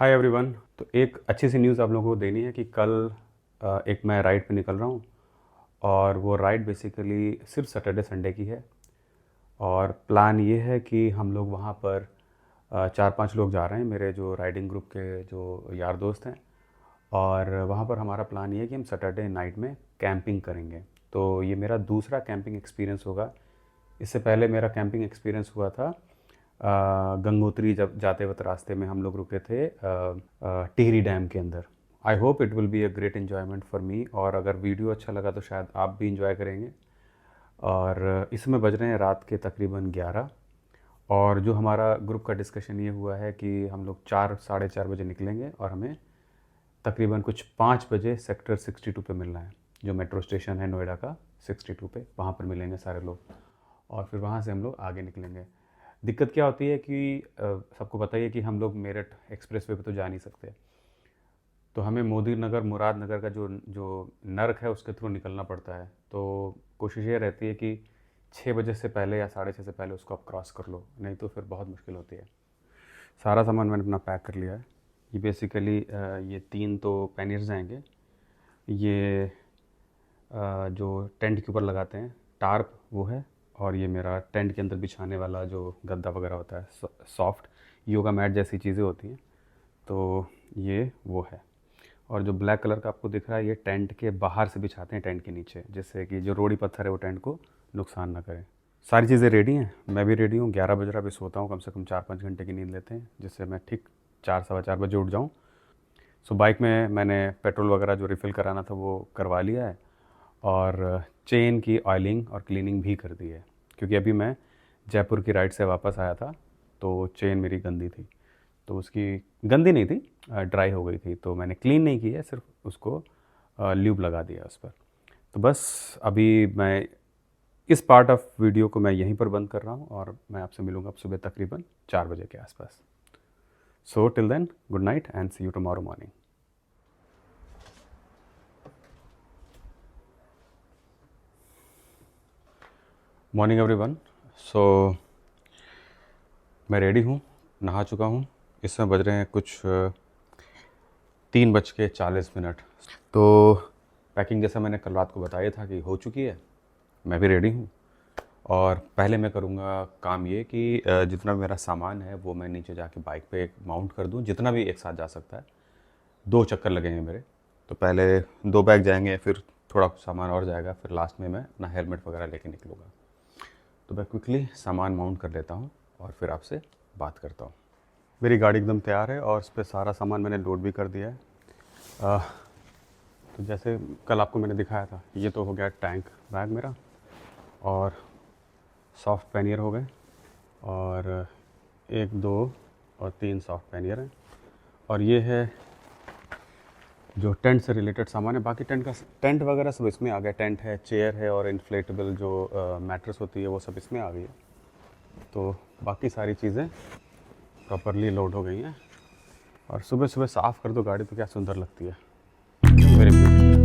Hi everyone. तो एक अच्छी सी न्यूज़ आप लोगों को देनी है कि कल एक मैं राइड पे निकल रहा हूँ और वो राइड बेसिकली सिर्फ सैटरडे संडे की है। और प्लान ये है कि हम लोग वहाँ पर 4-5 लोग जा रहे हैं, मेरे जो राइडिंग ग्रुप के जो यार दोस्त हैं। और वहाँ पर हमारा प्लान ये है कि हम सैटरडे नाइट में कैंपिंग करेंगे। तो ये मेरा दूसरा कैंपिंग एक्सपीरियंस होगा। इससे पहले मेरा कैंपिंग एक्सपीरियंस हुआ था गंगोत्री, जब जाते वक्त रास्ते में हम लोग रुके थे टिहरी डैम के अंदर। I hope it will be a great enjoyment for me, और अगर वीडियो अच्छा लगा तो शायद आप भी इंजॉय करेंगे। और इसमें बज रहे हैं रात के तकरीबन 11। और जो हमारा ग्रुप का डिस्कशन ये हुआ है कि हम लोग 4-4:30 बजे निकलेंगे और हमें तकरीबन कुछ 5 बजे सेक्टर 62 पे मिलना है, जो मेट्रो स्टेशन है नोएडा का 62 पे। वहाँ पर मिलेंगे सारे लोग और फिर वहाँ से हम लोग आगे निकलेंगे। दिक्कत क्या होती है कि सबको पता ही है कि हम लोग मेरठ एक्सप्रेसवे पे तो जा नहीं सकते, तो हमें मोदी नगर मुरादनगर का जो जो नर्क है उसके थ्रू निकलना पड़ता है। तो कोशिश ये रहती है कि 6 बजे से पहले या 6:30 से पहले उसको आप क्रॉस कर लो, नहीं तो फिर बहुत मुश्किल होती है। सारा सामान मैंने अपना पैक कर लिया है। ये बेसिकली ये 3 तो पैनियर्स आएंगे। ये जो टेंट के ऊपर लगाते हैं टार्प वो है, और ये मेरा टेंट के अंदर बिछाने वाला जो गद्दा वगैरह होता है, सॉफ्ट योगा मैट जैसी चीज़ें होती हैं, तो ये वो है। और जो ब्लैक कलर का आपको दिख रहा है ये टेंट के बाहर से बिछाते हैं टेंट के नीचे, जिससे कि जो रोड़ी पत्थर है वो टेंट को नुकसान ना करे। सारी चीज़ें रेडी हैं, मैं भी रेडी हूँ। 11 बज रहा, अभी सोता हूँ, कम से कम 4-5 घंटे की नींद लेते हैं जिससे मैं ठीक 4-4:15 बजे उठ जाऊँ। सो बाइक में मैंने पेट्रोल वगैरह जो रिफ़िल कराना था वो करवा लिया है, और चेन की ऑयलिंग और क्लीनिंग भी कर दी है, क्योंकि अभी मैं जयपुर की राइड से वापस आया था तो चेन मेरी गंदी थी। तो उसकी गंदी नहीं थी, ड्राई हो गई थी, तो मैंने क्लीन नहीं की है, सिर्फ उसको ल्यूब लगा दिया उस पर। तो बस अभी मैं इस पार्ट ऑफ वीडियो को मैं यहीं पर बंद कर रहा हूँ और मैं आपसे मिलूँगा सुबह तकरीबन 4 बजे के आसपास। So till then, good night and see you tomorrow morning. Morning everyone. So मैं रेडी हूँ, नहा चुका हूँ। इस समय बज रहे हैं कुछ 3:40। तो पैकिंग जैसा मैंने कल रात को बताया था कि हो चुकी है, मैं भी रेडी हूँ। और पहले मैं करूँगा काम ये कि जितना भी मेरा सामान है वो मैं नीचे जाके बाइक पे माउंट कर दूँ, जितना भी एक साथ जा सकता है। 2 चक्कर लगेंगे मेरे, तो पहले 2 बैग जाएंगे, फिर थोड़ा सामान और जाएगा, फिर लास्ट में मैं अपना हेलमेट वगैरह लेके निकलूँगा। तो मैं क्विकली सामान माउंट कर लेता हूँ और फिर आपसे बात करता हूँ। मेरी गाड़ी एकदम तैयार है और उस पर सारा सामान मैंने लोड भी कर दिया है। तो जैसे कल आपको मैंने दिखाया था, ये तो हो गया टैंक बैग मेरा, और सॉफ्ट पैनियर हो गए, और 1, 2 और 3 सॉफ्ट पैनियर हैं। और ये है जो टेंट से रिलेटेड सामान है। बाकी टेंट वगैरह सब इसमें आ गया। टेंट है, चेयर है, और इन्फ्लेटेबल जो मैट्रेस होती है वो सब इसमें आ गई है। तो बाकी सारी चीज़ें प्रॉपरली लोड हो गई हैं। और सुबह सुबह साफ़ कर दो गाड़ी तो क्या सुंदर लगती है, वेरी ब्यूटीफुल।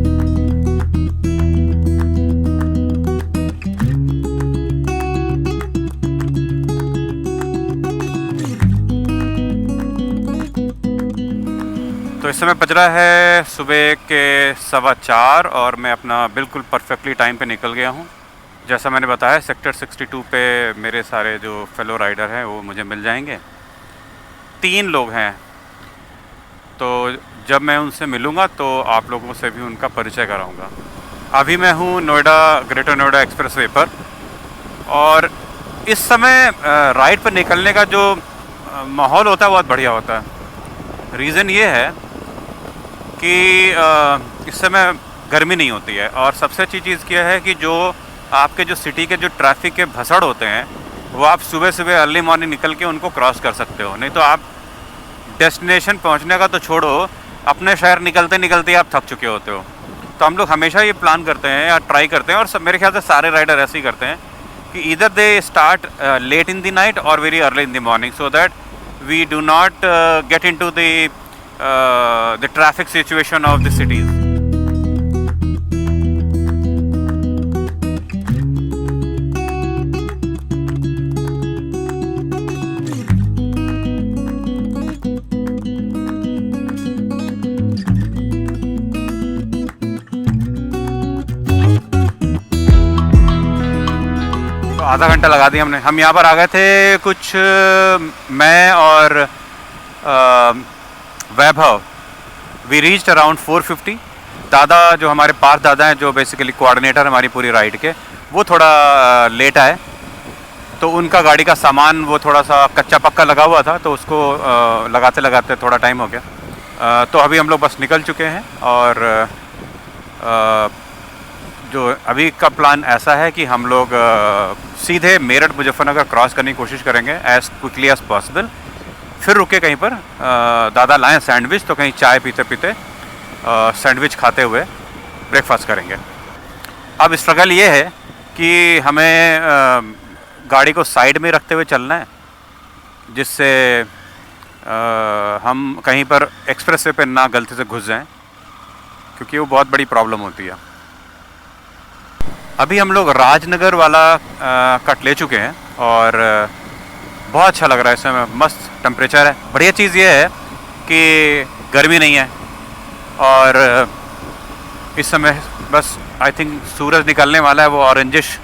तो इस समय बज रहा है सुबह के 4:15 और मैं अपना बिल्कुल परफेक्टली टाइम पे निकल गया हूँ। जैसा मैंने बताया, सेक्टर 62 पे मेरे सारे जो फेलो राइडर हैं वो मुझे मिल जाएंगे। 3 लोग हैं, तो जब मैं उनसे मिलूँगा तो आप लोगों से भी उनका परिचय कराऊँगा। अभी मैं हूँ नोएडा, ग्रेटर नोएडा एक्सप्रेसवे पर, और इस समय राइड पर निकलने का जो माहौल होता है बहुत बढ़िया होता है। रीज़न ये है कि इस समय गर्मी नहीं होती है, और सबसे अच्छी चीज़ क्या है कि जो आपके जो सिटी के जो ट्रैफिक के भसड़ होते हैं वो आप सुबह सुबह अर्ली मॉर्निंग निकल के उनको क्रॉस कर सकते हो। नहीं तो आप डेस्टिनेशन पहुंचने का तो छोड़ो, अपने शहर निकलते निकलते आप थक चुके होते हो। तो हम लोग हमेशा ये प्लान करते हैं या ट्राई करते हैं, और सब मेरे ख्याल से सारे राइडर ऐसे ही करते हैं कि इधर they start late in the night और very early in the morning, so that we do not get into the traffic situation of the cities. आधा घंटा लगा दिया हमने। हम यहाँ पर आ गए थे कुछ मैं और वैभव, वी रीच्ड अराउंड 4:50। दादा जो हमारे पार्थ दादा हैं, जो बेसिकली कोऑर्डिनेटर हमारी पूरी राइड के, वो थोड़ा लेट आए, तो उनका गाड़ी का सामान वो थोड़ा सा कच्चा पक्का लगा हुआ था, तो उसको लगाते लगाते थोड़ा टाइम हो गया। तो अभी हम लोग बस निकल चुके हैं और जो अभी का प्लान ऐसा है कि हम लोग सीधे मेरठ मुजफ्फरनगर क्रॉस करने की कोशिश करेंगे एज़ क्विकली एज़ पॉसिबल। फिर रुके कहीं पर, दादा लाएँ सैंडविच, तो कहीं चाय पीते पीते सैंडविच खाते हुए ब्रेकफास्ट करेंगे। अब स्ट्रगल ये है कि हमें गाड़ी को साइड में रखते हुए चलना है, जिससे हम कहीं पर एक्सप्रेस वे पे ना गलती से घुस जाएं, क्योंकि वो बहुत बड़ी प्रॉब्लम होती है। अभी हम लोग राजनगर वाला कट ले चुके हैं और बहुत अच्छा लग रहा है, इस समय मस्त टेम्परेचर है। बढ़िया चीज़ ये है कि गर्मी नहीं है और इस समय बस आई थिंक सूरज निकलने वाला है, वो ऑरेंजिश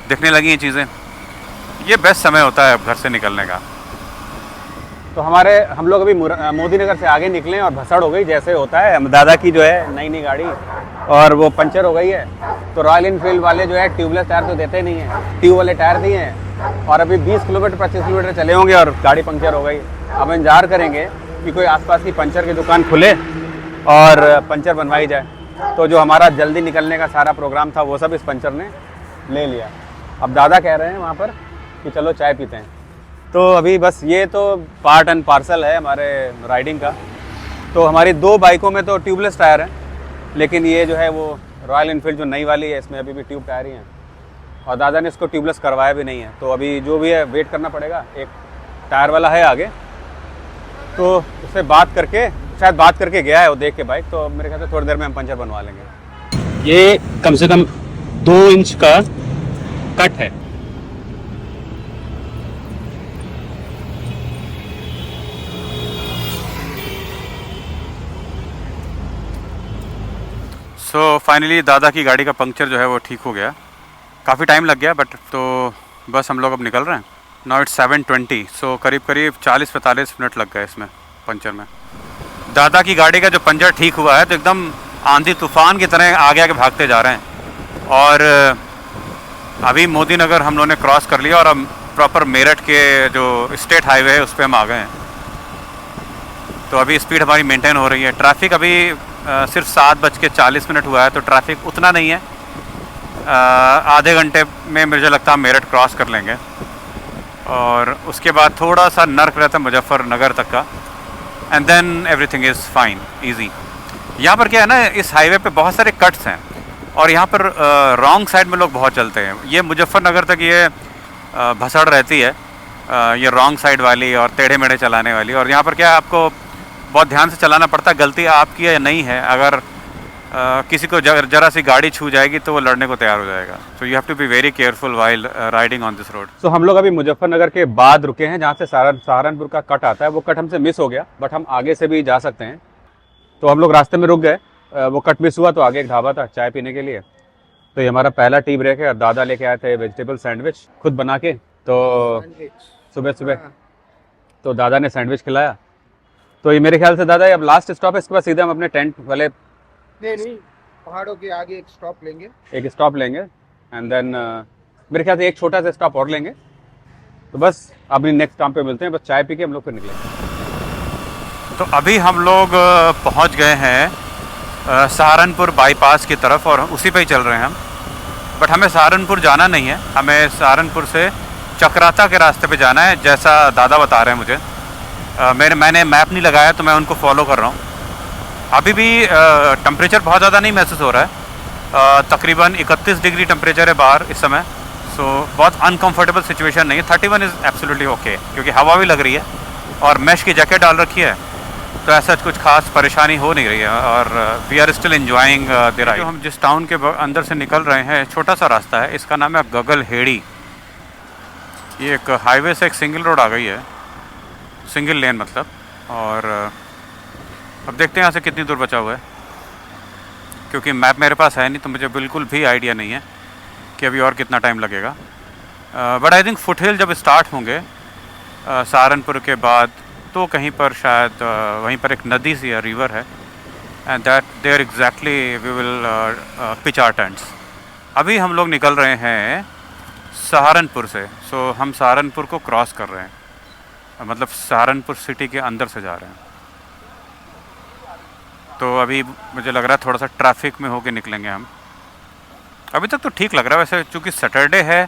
दिखने लगी हैं चीज़ें। ये बेस्ट समय होता है घर से निकलने का। तो हम लोग अभी मोदी नगर से आगे निकले और भसड़ हो गई, जैसे होता है। दादा की जो है नई नई गाड़ी और वो पंचर हो गई है, तो रॉयल इनफील्ड वाले जो है ट्यूबलेस टायर तो देते नहीं हैं, ट्यूब वाले टायर दिए हैं। और अभी 20 किलोमीटर 25 किलोमीटर चले होंगे और गाड़ी पंचर हो गई। अब इंतजार करेंगे कि कोई आसपास की पंचर की दुकान खुले और पंचर बनवाई जाए। तो जो हमारा जल्दी निकलने का सारा प्रोग्राम था वो सब इस पंचर ने ले लिया। अब दादा कह रहे हैं वहाँ पर कि चलो चाय पीते हैं। तो अभी बस ये तो पार्ट एंड पार्सल है हमारे राइडिंग का। तो हमारी 2 बाइकों में तो ट्यूबलेस टायर हैं, लेकिन ये जो है वो रॉयल इनफील्ड जो नई वाली है, इसमें अभी भी ट्यूब टायर ही हैं और दादा ने इसको ट्यूबलेस करवाया भी नहीं है। तो अभी जो भी है वेट करना पड़ेगा। एक टायर वाला है आगे, तो उससे बात करके, शायद बात करके गया है वो देख के बाइक, तो मेरे ख्याल से थोड़ी देर में हम पंचर बनवा लेंगे। ये कम से कम 2 इंच का कट है। सो फाइनली दादा की गाड़ी का पंक्चर जो है वो ठीक हो गया। काफ़ी टाइम लग गया, बट तो बस हम लोग अब निकल रहे हैं। नाउ इट्स 7:20, सो करीब करीब 40-45 मिनट लग गए इसमें पंचर में। दादा की गाड़ी का जो पंचर ठीक हुआ है, तो एकदम आंधी तूफान की तरह आगे आगे भागते जा रहे हैं। और अभी मोदी नगर हम लोगों ने क्रॉस कर लिया और हम प्रॉपर मेरठ के जो स्टेट हाईवे है उस पर हम आ गए हैं। तो अभी स्पीड हमारी मेंटेन हो रही है। ट्रैफिक अभी सिर्फ 7:40 हुआ है, तो ट्रैफिक उतना नहीं है। आधे घंटे में मुझे लगता है मेरठ क्रॉस कर लेंगे और उसके बाद थोड़ा सा नर्क रहता है मुजफ्फरनगर तक का, and then everything is fine, easy. यहाँ पर क्या है ना, इस हाईवे पे बहुत सारे कट्स हैं और यहाँ पर रॉन्ग साइड में लोग बहुत चलते हैं। ये मुजफ्फरनगर तक ये भसड़ रहती है, ये रॉन्ग साइड वाली और टेढ़े मेढ़े चलाने वाली। और यहाँ पर क्या है, आपको बहुत ध्यान से चलाना पड़ता है। गलती आपकी है नहीं है, अगर किसी को जरा सी गाड़ी छू जाएगी तो वो लड़ने को तैयार हो जाएगा। So you have to be very careful while riding on this road. So हम लोग अभी मुजफ्फरनगर के बाद रुके हैं, जहाँ से सहारनपुर का कट आता है। वो कट हमसे मिस हो गया, बट हम आगे से भी जा सकते हैं। तो हम लोग रास्ते में रुक गए, वो कट मिस हुआ तो आगे एक ढाबा था चाय पीने के लिए। तो ये हमारा पहला टी ब्रेक है और दादा लेके आए थे वेजिटेबल सैंडविच खुद बना के। तो सुबह सुबह तो दादा ने सैंडविच खिलाया। तो ये मेरे ख्याल से दादा अब लास्ट स्टॉप है, इसके बाद सीधे हम अपने टेंट वाले नहीं, पहाड़ों के आगे एक स्टॉप लेंगे एंड देन मेरे ख्याल से एक छोटा सा स्टॉप और लेंगे। तो बस अपनी नेक्स्ट काम पे मिलते हैं, बस चाय पी के हम लोग फिर निकलेंगे। तो अभी हम लोग पहुंच गए हैं सहारनपुर बाईपास की तरफ और उसी पे ही चल रहे हैं हम। बट हमें सहारनपुर जाना नहीं है, हमें सहारनपुर से चक्राता के रास्ते पे जाना है, जैसा दादा बता रहे हैं मुझे। मैंने मैप नहीं लगाया तो मैं उनको फॉलो कर रहा हूँ। अभी भी टेम्परेचर बहुत ज़्यादा नहीं महसूस हो रहा है, तकरीबन 31 डिग्री टेम्परेचर है बाहर इस समय। सो बहुत अनकंफर्टेबल सिचुएशन नहीं है। 31 इज़ एब्सोल्युटली ओके, क्योंकि हवा भी लग रही है और मैश की जैकेट डाल रखी है, तो ऐसा कुछ खास परेशानी हो नहीं रही है और we are still enjoying the ride. हम जिस टाउन के अंदर से निकल रहे हैं, छोटा सा रास्ता है, इसका नाम है गगलहेड़ी। ये एक हाईवे से एक सिंगल रोड आ गई है, सिंगल लेन मतलब। और अब देखते हैं यहाँ से कितनी दूर बचा हुआ है, क्योंकि मैप मेरे पास है नहीं, तो मुझे बिल्कुल भी आइडिया नहीं है कि अभी और कितना टाइम लगेगा। बट आई थिंक फुटहिल जब स्टार्ट होंगे सहारनपुर के बाद, तो कहीं पर शायद वहीं पर एक नदी सी है, रिवर है, and that there exactly we will pitch our tents. अभी हम लोग निकल रहे हैं सहारनपुर से, सो हम सहारनपुर को क्रॉस कर रहे हैं, मतलब सहारनपुर सिटी के अंदर से जा रहे हैं। तो अभी मुझे लग रहा है थोड़ा सा ट्रैफिक में होके निकलेंगे हम। अभी तक तो ठीक लग रहा है वैसे, चूँकि सैटरडे है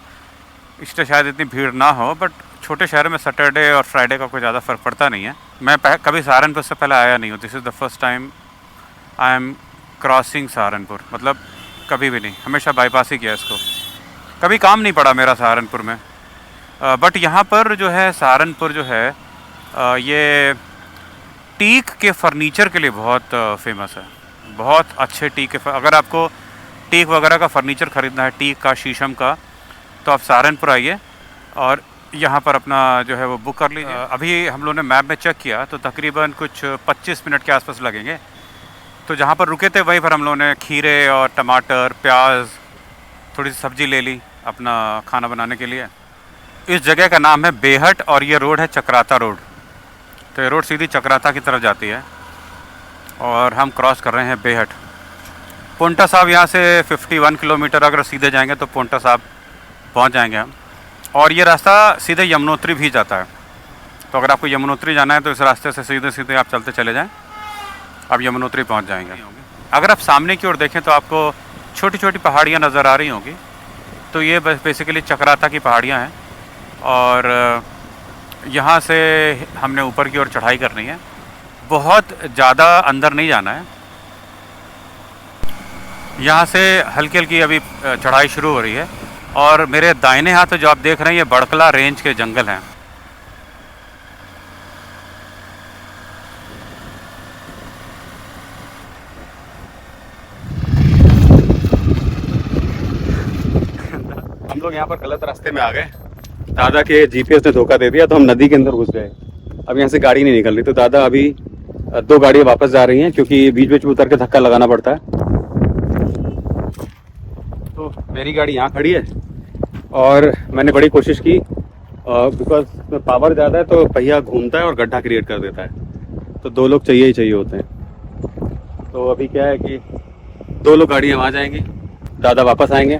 इसलिए शायद इतनी भीड़ ना हो, बट छोटे शहर में सैटरडे और फ्राइडे का कोई ज़्यादा फ़र्क पड़ता नहीं है। मैं कभी सहारनपुर से पहले आया नहीं हूँ, this is the first time I am crossing Saharanpur, मतलब कभी भी नहीं, हमेशा बाईपास ही किया इसको, कभी काम नहीं पड़ा मेरा सहारनपुर में। बट यहाँ पर जो है सहारनपुर जो है ये टीक के फर्नीचर के लिए बहुत फेमस है, बहुत अच्छे टीक के अगर आपको टीक वगैरह का फर्नीचर ख़रीदना है, टीक का, शीशम का, तो आप सहारनपुर आइए और यहाँ पर अपना जो है वो बुक कर लीजिए। अभी हम लोगों ने मैप में चेक किया तो तकरीबन कुछ 25 मिनट के आसपास लगेंगे। तो जहाँ पर रुके थे वहीं पर हम लोगों ने खीरे और टमाटर, प्याज, थोड़ी सी सब्ज़ी ले ली अपना खाना बनाने के लिए। इस जगह का नाम है बेहट और ये रोड है चक्राता रोड। तो ये रोड सीधी चक्राता की तरफ जाती है और हम क्रॉस कर रहे हैं बेहट। पोंटा साहब यहाँ से 51 किलोमीटर अगर सीधे जाएंगे तो पोंटा साहब पहुँच जाएंगे हम। और ये रास्ता सीधे यमुनोत्री भी जाता है, तो अगर आपको यमुनोत्री जाना है तो इस रास्ते से सीधे सीधे आप चलते चले जाएं, आप यमुनोत्री पहुँच जाएंगे। अगर आप सामने की ओर देखें तो आपको छोटी छोटी पहाड़ियाँ नज़र आ रही होंगी, तो ये बेसिकली चक्राता की पहाड़ियाँ हैं और यहाँ से हमने ऊपर की ओर चढ़ाई करनी है। बहुत ज़्यादा अंदर नहीं जाना है, यहाँ से हल्की हल्की अभी चढ़ाई शुरू हो रही है। और मेरे दाहिने हाथ जो आप देख रहे हैं ये बड़कला रेंज के जंगल हैं। हम लोग यहाँ पर गलत रास्ते में आ गए, दादा के जीपीएस ने धोखा दे दिया, तो हम नदी के अंदर घुस गए। अब यहाँ से गाड़ी नहीं निकल रही, तो दादा अभी 2 गाड़ियाँ वापस जा रही हैं क्योंकि बीच बीच में उतर के धक्का लगाना पड़ता है। तो मेरी गाड़ी यहाँ खड़ी है और मैंने बड़ी कोशिश की, बिकॉज पावर ज़्यादा है तो पहिया घूमता है और गड्ढा क्रिएट कर देता है, तो 2 लोग चाहिए ही चाहिए होते हैं। तो अभी क्या है कि 2 लोग गाड़ियाँ वहाँ जाएंगी, दादा वापस आएंगे,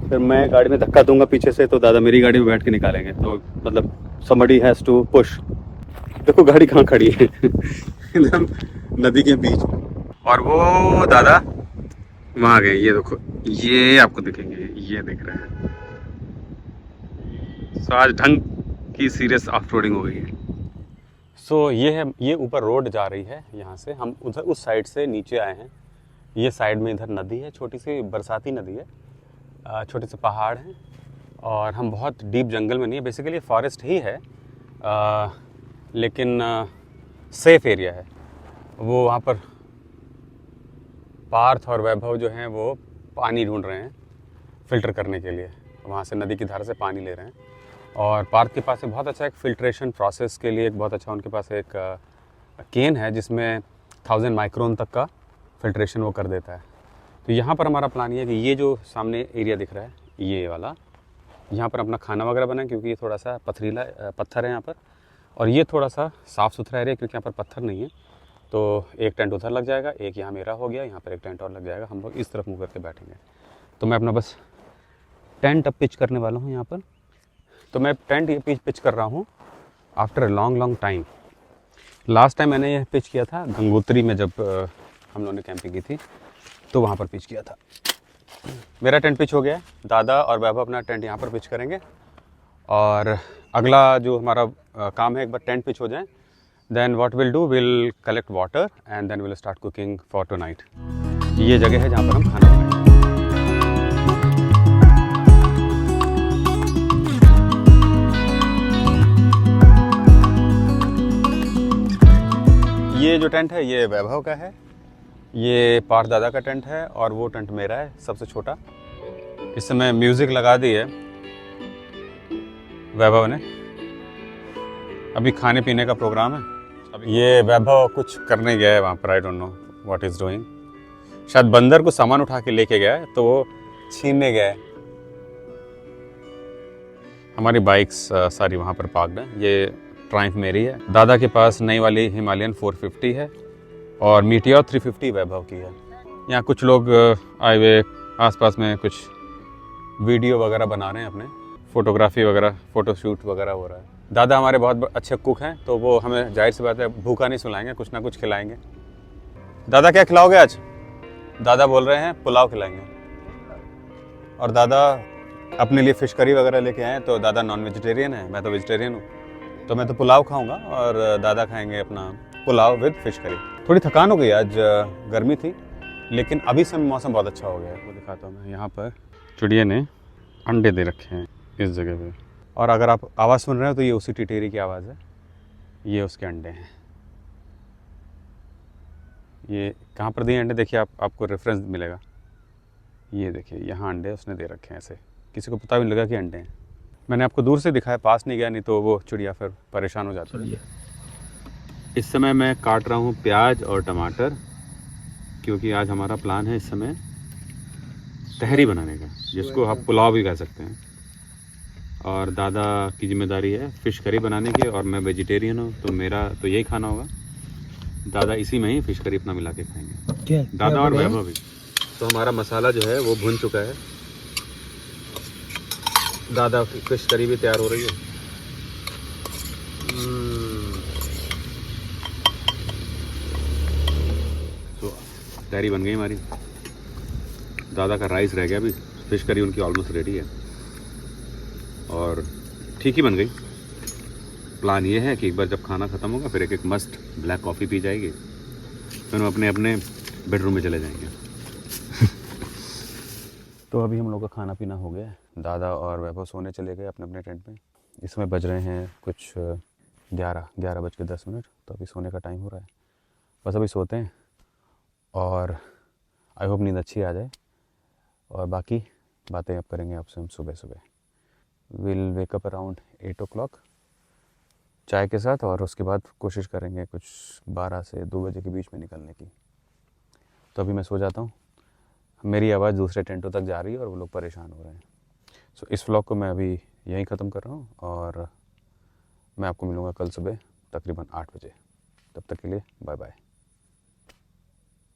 फिर मैं गाड़ी में धक्का दूंगा पीछे से, तो दादा मेरी गाड़ी में बैठ के निकालेंगे। तो मतलब somebody has to push। देखो गाड़ी कहाँ खड़ी है एकदम नदी के बीच में, और वो दादा वहाँ गए। ये देखो, ये आपको दिखेंगे, ये दिख रहे हैं। सो आज ढंग की सीरियस ऑफ रोडिंग हो गई है। सो ये है, ये ऊपर रोड जा रही है, यहाँ से हम उधर उस साइड से नीचे आए हैं। ये साइड में इधर नदी है, छोटी सी बरसाती नदी है, छोटे से पहाड़ हैं और हम बहुत डीप जंगल में नहीं है, बेसिकली फॉरेस्ट ही है, लेकिन सेफ एरिया है। वो वहाँ पर पार्थ और वैभव जो हैं वो पानी ढूंढ रहे हैं फ़िल्टर करने के लिए, वहाँ से नदी की धारा से पानी ले रहे हैं। और पार्थ के पास बहुत अच्छा एक फ़िल्ट्रेशन प्रोसेस के लिए एक बहुत अच्छा उनके पास एक केन है जिसमें 1000 माइक्रोन तक का फ़िल्ट्रेशन वो कर देता है। तो यहाँ पर हमारा प्लान ये है कि ये जो सामने एरिया दिख रहा है ये वाला, यहाँ पर अपना खाना वगैरह बनाए, क्योंकि ये थोड़ा सा पथरीला पत्थर है यहाँ पर, और ये थोड़ा सा साफ़ सुथरा एरिया क्योंकि यहाँ पर पत्थर नहीं है। तो एक टेंट उधर लग जाएगा, एक यहाँ मेरा हो गया, यहाँ पर एक टेंट और लग जाएगा, हम लोग इस तरफ मुँह करके बैठेंगे। तो मैं अपना बस टेंट अब पिच करने वाला हूँ यहाँ पर। तो मैं टेंट ये पिच कर रहा हूँ after a long time. Last time मैंने ये पिच किया था गंगोत्री में, जब हम लोगों ने कैंपिंग की थी तो वहाँ पर पिच किया था। मेरा टेंट पिच हो गया है, दादा और वैभव अपना टेंट यहाँ पर पिच करेंगे। और अगला जो हमारा काम है, एक बार टेंट पिच हो जाए, then what will do, will collect water and then will start cooking for tonight. ये जगह है जहाँ पर हम खाना बनाएंगे। ये जो टेंट है ये वैभव का है, ये पार्थ दादा का टेंट है, और वो टेंट मेरा है सबसे छोटा। इस समय म्यूज़िक लगा दी है वैभव ने, अभी खाने पीने का प्रोग्राम है। ये वैभव कुछ करने गया है वहाँ पर, I don't know what is doing. शायद बंदर को सामान उठा के लेके गया है तो वो छीनने गया है। हमारी बाइक्स सारी वहाँ पर पार्क्ड हैं। ये ट्रायम्फ मेरी है, दादा के पास नई वाली हिमालयन 450 है और मीटियोर 350 वैभव की है। यहाँ कुछ लोग आए हुए आसपास में कुछ वीडियो वगैरह बना रहे हैं, अपने फ़ोटोग्राफी वगैरह, फ़ोटोशूट वगैरह हो रहा है। दादा हमारे बहुत अच्छे कुक हैं, तो वो हमें जाहिर सी बात है भूखा नहीं सुलाएंगे, कुछ ना कुछ खिलाएंगे। दादा क्या खिलाओगे आज? दादा बोल रहे हैं पुलाव खिलाएंगे। और दादा अपने लिए फ़िश करी वगैरह लेके आए, तो दादा नॉन वेजिटेरियन है, मैं तो वेजिटेरियन हूँ, तो मैं तो पुलाव खाऊंगा और दादा खाएंगे अपना पुलाव विद फ़िश करी। थोड़ी थकान हो गई, आज गर्मी थी, लेकिन अभी से मौसम बहुत अच्छा हो गया है। वो दिखाता हूँ मैं। यहाँ पर चिड़िया ने अंडे दे रखे हैं इस जगह पे, और अगर आप आवाज़ सुन रहे हो तो ये उसी टिटेरी की आवाज़ है, ये उसके अंडे हैं। ये कहाँ पर दिए अंडे देखिए, आपको रेफरेंस मिलेगा। ये देखिए यहाँ अंडे उसने दे रखे हैं, ऐसे किसी को पता भी नहीं लगा कि अंडे हैं। मैंने आपको दूर से दिखाया, पास नहीं गया, नहीं तो वो चिड़िया फिर परेशान हो जाती है। इस समय मैं काट रहा हूँ प्याज और टमाटर, क्योंकि आज हमारा प्लान है इस समय तहरी बनाने का, जिसको आप पुलाव भी कह सकते हैं। और दादा की जिम्मेदारी है फ़िश करी बनाने की, और मैं वेजिटेरियन हूँ, तो मेरा तो यही खाना होगा। दादा इसी में ही फ़िश करी अपना मिला के खाएंगे, दादा और वैभव भी। तो हमारा मसाला जो है वो भुन चुका है, दादा की फ़िश करी भी तैयार हो रही है। तो तहरी बन गई हमारी। दादा का राइस रह गया, अभी फ़िश करी उनकी ऑलमोस्ट रेडी है और ठीक ही बन गई। प्लान ये है कि एक बार जब खाना ख़त्म होगा फिर एक मस्त ब्लैक कॉफ़ी पी जाएगी, फिर हम अपने अपने बेडरूम में चले जाएंगे। तो अभी हम लोग का खाना पीना हो गया है, दादा और वैभव सोने चले गए अपने अपने टेंट में। इस समय बज रहे हैं कुछ 11:10, तो अभी सोने का टाइम हो रहा है। बस अभी सोते हैं और आई होप नींद अच्छी आ जाए, और बाकी बातें अब करेंगे आपसे हम सुबह सुबह। Will wake up around 8 o'clock चाय के साथ, और उसके बाद कोशिश करेंगे कुछ 12 से 2 बजे के बीच में निकलने की। तो अभी मैं सो जाता हूँ, मेरी आवाज़ दूसरे टेंटों तक जा रही है और वो लोग परेशान हो रहे हैं। सो इस व्लॉग को मैं अभी यहीं ख़त्म कर रहा हूँ, और मैं आपको मिलूँगा कल सुबह तकरीबन 8 बजे। तब तक के लिए बाय बाय।